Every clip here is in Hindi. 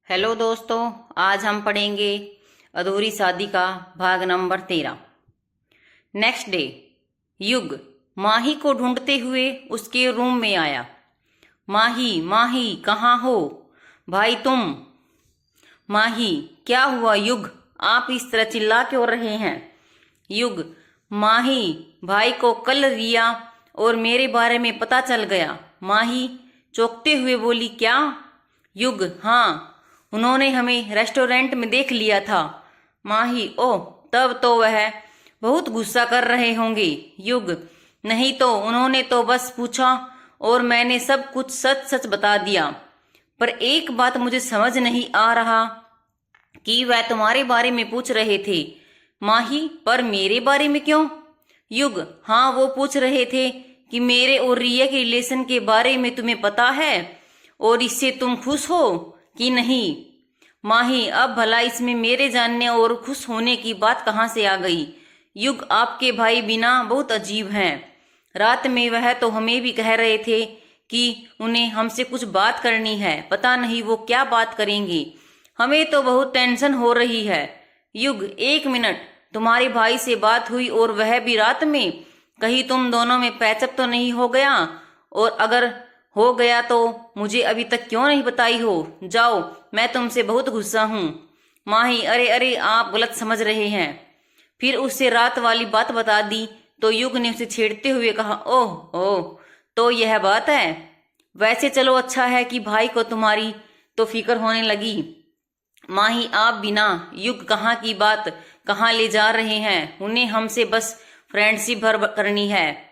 हेलो दोस्तों, आज हम पढ़ेंगे अधूरी शादी का भाग नंबर 13। नेक्स्ट डे, युग माही को ढूंढते हुए उसके रूम में आया। माही, माही कहाँ हो? भाई तुम। माही, क्या हुआ युग, आप इस तरह चिल्ला क्यों रहे हैं? युग, माही, भाई को कल रिया और मेरे बारे में पता चल गया। माही चौंकते हुए बोली, क्या? युग, हाँ, उन्होंने हमें रेस्टोरेंट में देख लिया था। माही, ओह, तब तो वह बहुत गुस्सा कर रहे होंगे। युग, नहीं तो उन्होंने तो बस पूछा और मैंने सब कुछ सच सच बता दिया। पर एक बात मुझे समझ नहीं आ रहा कि वह तुम्हारे बारे में पूछ रहे थे। माही, पर मेरे बारे में क्यों? युग, हाँ, वो पूछ रहे थे कि मेरे और रिया के रिलेशन के बारे में तुम्हें पता है और इससे तुम खुश हो कि नहीं? माही, अब भला इसमें मेरे जानने और खुश होने की बात कहाँ से आ गई? युग, आपके भाई बिना बहुत अजीब हैं। रात में वह तो हमें भी कह रहे थे कि उन्हें हमसे कुछ बात करनी है, पता नहीं वो क्या बात करेंगे। हमें तो बहुत टेंशन हो रही है। युग, एक मिनट, तुम्हारे भाई से बात हुई और वह भी रात में? कहीं तुम दोनों में पैचअप तो नहीं हो गया? और अगर हो गया तो मुझे अभी तक क्यों नहीं बताई हो? जाओ, मैं तुमसे बहुत गुस्सा हूँ। माही, अरे अरे, आप गलत समझ रहे हैं। फिर उससे रात वाली बात बता दी तो युग ने उसे छेड़ते हुए कहा, ओह ओह, तो यह बात है। वैसे चलो, अच्छा है कि भाई को तुम्हारी तो फिक्र होने लगी। माही, आप बिना। युग, कहाँ की बात, कहाँ ले जा रहे हैं? उन्हें हमसे बस फ्रेंडशिप भर करनी है।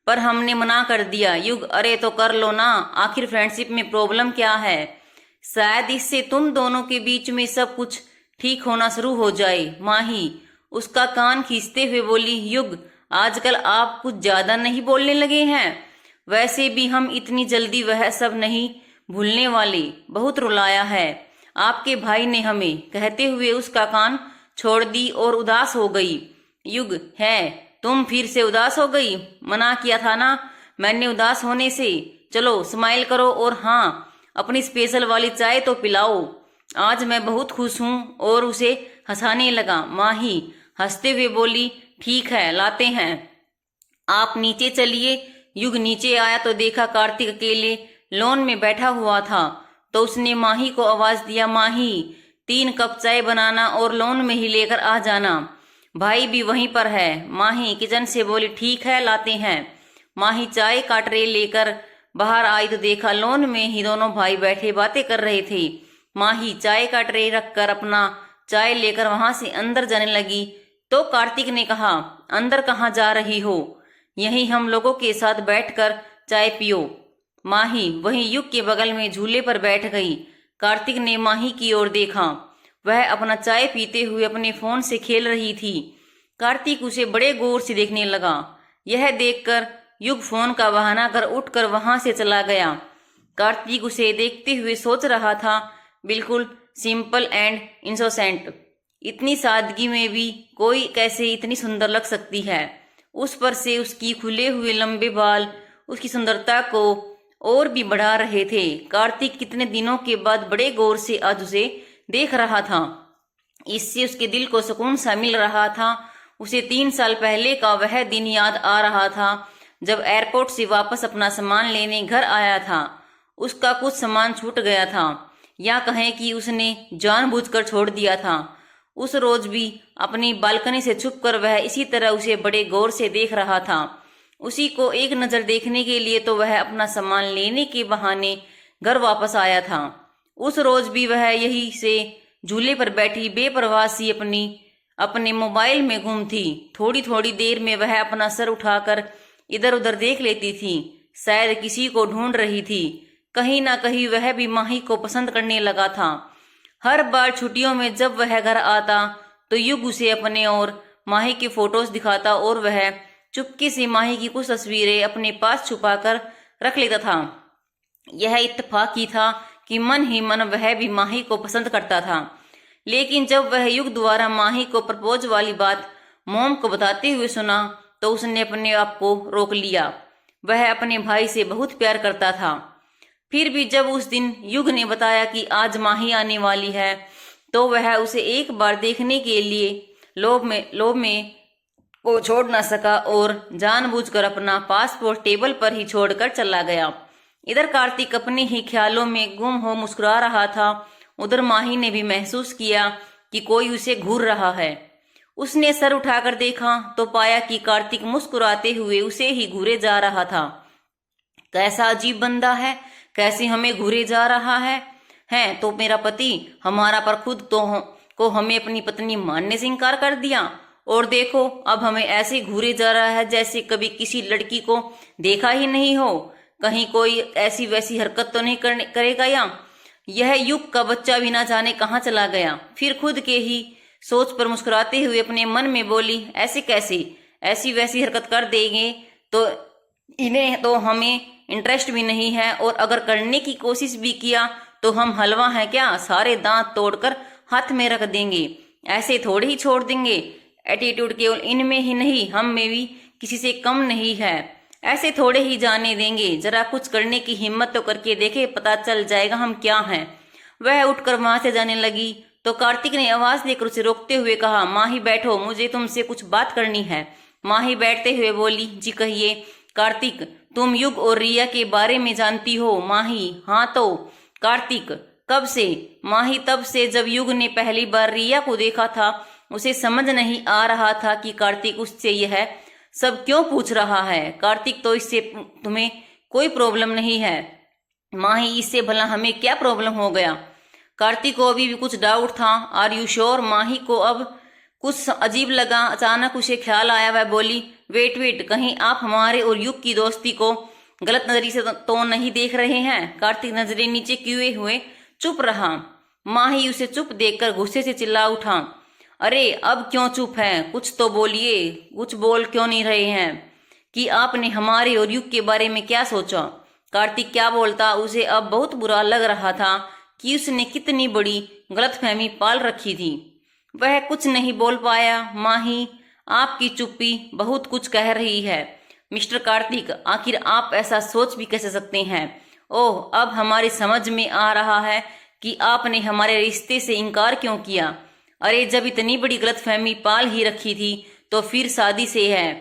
पर हमने मना कर दिया। युग, अरे तो कर लो ना, आखिर फ्रेंडशिप में प्रॉब्लम क्या है? शायद इससे तुम दोनों के बीच में सब कुछ ठीक होना शुरू हो जाए। माही उसका कान खींचते हुए बोली, युग, आजकल आप कुछ ज्यादा नहीं बोलने लगे हैं? वैसे भी हम इतनी जल्दी वह सब नहीं भूलने वाले। बहुत रुलाया है आपके भाई ने हमें, कहते हुए उसका कान छोड़ दी और उदास हो गई। युग, है, तुम फिर से उदास हो गई? मना किया था ना मैंने उदास होने से। चलो स्माइल करो और हाँ, अपनी स्पेशल वाली चाय तो पिलाओ। आज मैं बहुत खुश हूँ। और उसे हंसाने लगा। माही हंसते हुए बोली, ठीक है, लाते हैं। आप नीचे चलिए। युग नीचे आया तो देखा कार्तिक अकेले लॉन में बैठा हुआ था। तो उसने माही को आवाज दिया, माही, 3 कप चाय बनाना और लॉन में ही लेकर आ जाना। भाई भी वहीं पर है। माही किचन से बोली, ठीक है, लाते हैं। माही चाय का ट्रे लेकर बाहर आई तो देखा लॉन में ही दोनों भाई बैठे बातें कर रहे थे। माही चाय का ट्रे रखकर अपना चाय लेकर वहां से अंदर जाने लगी तो कार्तिक ने कहा, अंदर कहाँ जा रही हो? यहीं हम लोगों के साथ बैठकर चाय पियो। माही वहीं युग के बगल में झूले पर बैठ गई। कार्तिक ने माही की ओर देखा। वह अपना चाय पीते हुए अपने फोन से खेल रही थी। कार्तिक उसे बड़े गौर से देखने लगा। यह देखकर युग फोन का बहाना कर उठकर वहां से चला गया। कार्तिक उसे देखते हुए सोच रहा था, बिल्कुल सिंपल एंड इनोसेंट। इतनी सादगी में भी कोई कैसे इतनी सुंदर लग सकती है? उस पर से उसकी खुले हुए लंबे बाल उसकी सुंदरता को और भी बढ़ा रहे थे। कार्तिक कितने दिनों के बाद बड़े गौर से आज उसे देख रहा था। इससे उसके दिल को सुकून सा मिल रहा था। उसे 3 साल पहले का वह दिन याद आ रहा था जब एयरपोर्ट से वापस अपना सामान लेने घर आया था। उसका कुछ सामान छूट गया था, या कहें कि उसने जानबूझकर छोड़ दिया था। उस रोज भी अपनी बालकनी से छुपकर वह इसी तरह उसे बड़े गौर से देख रहा था। उसी को एक नजर देखने के लिए तो वह अपना सामान लेने के बहाने घर वापस आया था। उस रोज भी वह यही से झूले पर बैठी बेपरवाह सी अपने मोबाइल में गुम थी। थोड़ी थोड़ी देर में वह अपना सर उठाकर इधर उधर देख लेती थी, शायद किसी को ढूंढ रही थी। कहीं ना कहीं वह भी माही को पसंद करने लगा था। हर बार छुट्टियों में जब वह घर आता तो युग उसे अपने और माही के फोटोज दिखाता और वह चुपके से माही की कुछ तस्वीरें अपने पास छुपाकर रख लेता था। यह इत्तेफाक ही था कि मन ही मन वह भी माही को पसंद करता था। लेकिन जब वह युग द्वारा माही को प्रपोज वाली बात मोम को बताते हुए सुना तो उसने अपने आप को रोक लिया। वह अपने भाई से बहुत प्यार करता था। फिर भी जब उस दिन युग ने बताया कि आज माही आने वाली है, तो वह उसे एक बार देखने के लिए लोभ में को छोड़ न सका और जानबूझकर अपना पासपोर्ट टेबल पर ही छोड़कर चला गया। इधर कार्तिक अपने ही ख्यालों में गुम हो मुस्कुरा रहा था। उधर माही ने भी महसूस किया कि कोई उसे घूर रहा है। उसने सर उठाकर देखा तो पाया कि कार्तिक मुस्कुराते हुए उसे ही घूरे जा रहा था। कैसा अजीब बंदा है, कैसे हमें घूरे जा रहा है तो मेरा पति हमारा पर खुद तो को हमें अपनी पत्नी मानने से इनकार कर दिया, और देखो अब हमें ऐसे घूरे जा रहा है जैसे कभी किसी लड़की को देखा ही नहीं हो। कहीं कोई ऐसी वैसी हरकत तो नहीं करेगा या यह युग का बच्चा भी ना जाने कहाँ चला गया। फिर खुद के ही सोच पर मुस्कुराते हुए अपने मन में बोली, ऐसे कैसे ऐसी वैसी हरकत कर देंगे, तो इन्हें तो हमें इंटरेस्ट भी नहीं है, और अगर करने की कोशिश भी किया तो हम हलवा है क्या, सारे दांत तोड़कर हाथ में रख देंगे, ऐसे थोड़े ही छोड़ देंगे। एटीट्यूड केवल इनमें ही नहीं हम में भी किसी से कम नहीं है, ऐसे थोड़े ही जाने देंगे। जरा कुछ करने की हिम्मत तो करके देखे, पता चल जाएगा हम क्या हैं। वह उठकर वहां से जाने लगी तो कार्तिक ने आवाज देकर उसे रोकते हुए कहा, माही बैठो, मुझे तुमसे कुछ बात करनी है। माही बैठते हुए बोली, जी कहिए। कार्तिक, तुम युग और रिया के बारे में जानती हो? माही, हाँ तो। कार्तिक, कब से? माही, तब से जब युग ने पहली बार रिया को देखा था। उसे समझ नहीं आ रहा था कि कार्तिक उससे यह सब क्यों पूछ रहा है। कार्तिक, तो इससे तुम्हें कोई प्रॉब्लम नहीं है? माही, इससे भला हमें क्या प्रॉब्लम हो गया? कार्तिक को अभी भी कुछ डाउट था। Are you sure? माही को अब कुछ अजीब लगा। अचानक उसे ख्याल आया। वह बोली, वेट, कहीं आप हमारे और युग की दोस्ती को गलत नजरिए से तो नहीं देख रहे हैं? कार्तिक नजरें नीचे किए हुए चुप रहा। माही उसे चुप देखकर गुस्से से चिल्ला उठा, अरे अब क्यों चुप है? कुछ तो बोलिए, कुछ बोल क्यों नहीं रहे हैं कि आपने हमारे और युग के बारे में क्या सोचा? कार्तिक क्या बोलता, उसे अब बहुत बुरा लग रहा था कि उसने कितनी बड़ी गलतफहमी पाल रखी थी। वह कुछ नहीं बोल पाया। माही, आपकी चुप्पी बहुत कुछ कह रही है। मिस्टर कार्तिक, आखिर आप ऐसा सोच भी कैसे सकते हैं? ओह, अब हमारी समझ में आ रहा है कि आपने हमारे रिश्ते से इनकार क्यों किया। अरे जब इतनी बड़ी गलतफहमी पाल ही रखी थी तो फिर शादी से है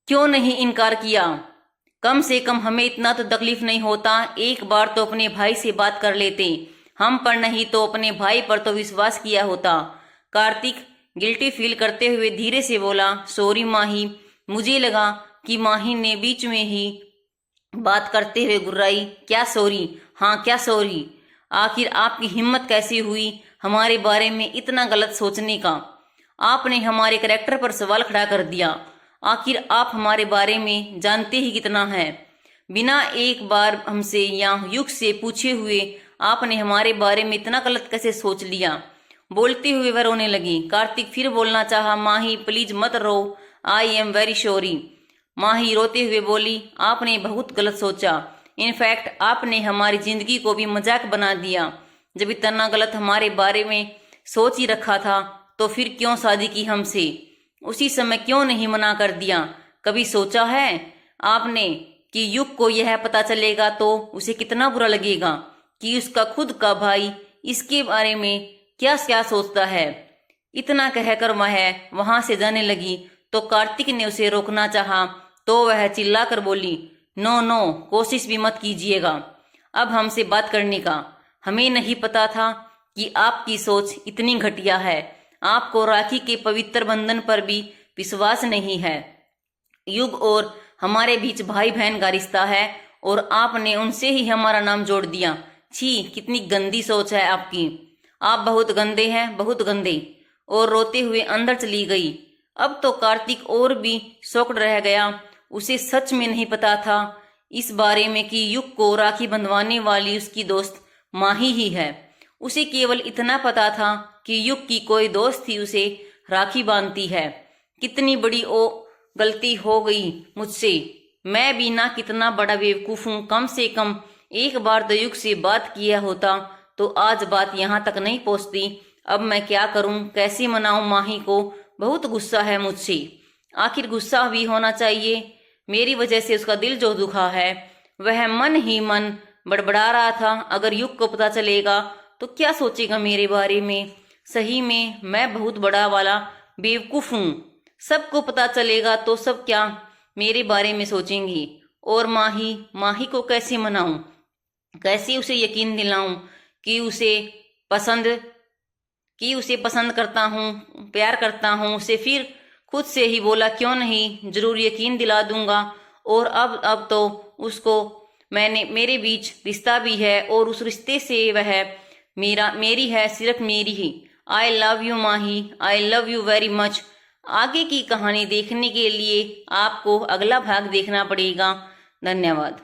क्यों नहीं इनकार किया? कम से कम हमें इतना तो तकलीफ नहीं होता। एक बार तो अपने भाई से बात कर लेते, हम पर नहीं तो अपने भाई पर तो विश्वास किया होता। कार्तिक गिल्टी फील करते हुए धीरे से बोला, सॉरी माही, मुझे लगा कि माही ने बीच में ही बात करते हुए गुर्राई, क्या सॉरी? हाँ क्या सॉरी? आखिर आपकी हिम्मत कैसी हुई हमारे बारे में इतना गलत सोचने का? आपने हमारे कैरेक्टर पर सवाल खड़ा कर दिया। आखिर आप हमारे बारे में जानते ही कितना है? बिना एक बार हमसे या युग से पूछे हुए आपने हमारे बारे में इतना गलत कैसे सोच लिया? बोलते हुए वह रोने लगी। कार्तिक फिर बोलना चाहा, माही प्लीज मत रो, आई एम वेरी सॉरी। माही रोते हुए बोली, आपने बहुत गलत सोचा। इनफैक्ट आपने हमारी जिंदगी को भी मजाक बना दिया। जब इतना गलत हमारे बारे में सोच ही रखा था तो फिर क्यों शादी की हमसे? उसी समय क्यों नहीं मना कर दिया? कभी सोचा है आपने कि युग को यह पता चलेगा तो उसे कितना बुरा लगेगा कि उसका खुद का भाई इसके बारे में क्या क्या सोचता है? इतना कहकर वह वहां से जाने लगी तो कार्तिक ने उसे रोकना चाहा तो वह चिल्लाकर बोली, नो, कोशिश भी मत कीजिएगा अब हमसे बात करने का। हमें नहीं पता था कि आपकी सोच इतनी घटिया है। आपको राखी के पवित्र बंधन पर भी विश्वास नहीं है। युग और हमारे बीच भाई बहन का रिश्ता है और आपने उनसे ही हमारा नाम जोड़ दिया। छी, कितनी गंदी सोच है आपकी। आप बहुत गंदे हैं, बहुत गंदे। और रोते हुए अंदर चली गई। अब तो कार्तिक और भी शॉक्ड रह गया। उसे सच में नहीं पता था इस बारे में कि युग को राखी बंधवाने वाली उसकी दोस्त माही ही है। उसे केवल इतना पता था कि युग की कोई दोस्त ही उसे राखी बांधती है। कितनी बड़ी गलती हो गई मुझसे। मैं भी ना कितना बड़ा बेवकूफ हूँ। कम से कम एक बार तो युग से बात किया होता तो आज बात यहाँ तक नहीं पहुँचती। अब मैं क्या करूँ, कैसे मनाऊं माही को? बहुत गुस्सा है मुझसे। आखिर गुस्सा भी होना चाहिए। मेरी वजह से उसका दिल जो दुखा है वह मन ही मन बड़बड़ा रहा था, अगर युग को पता चलेगा तो क्या सोचेगा मेरे बारे में। सही में मैं बहुत बड़ा वाला बेवकूफ हूँ। सबको पता चलेगा तो सब क्या मेरे बारे में सोचेंगी। और माही, माही को कैसे मनाऊं, कैसे उसे यकीन दिलाऊं कि उसे पसंद करता हूँ, प्यार करता हूँ उसे। फिर खुद से ही बोला क्यों नहीं, जरूर यकीन दिला दूंगा। और अब तो उसको मेरे बीच रिश्ता भी है और उस रिश्ते से वह मेरी है, सिर्फ मेरी ही। I love you Mahi, I love you very much. आगे की कहानी देखने के लिए आपको अगला भाग देखना पड़ेगा। धन्यवाद।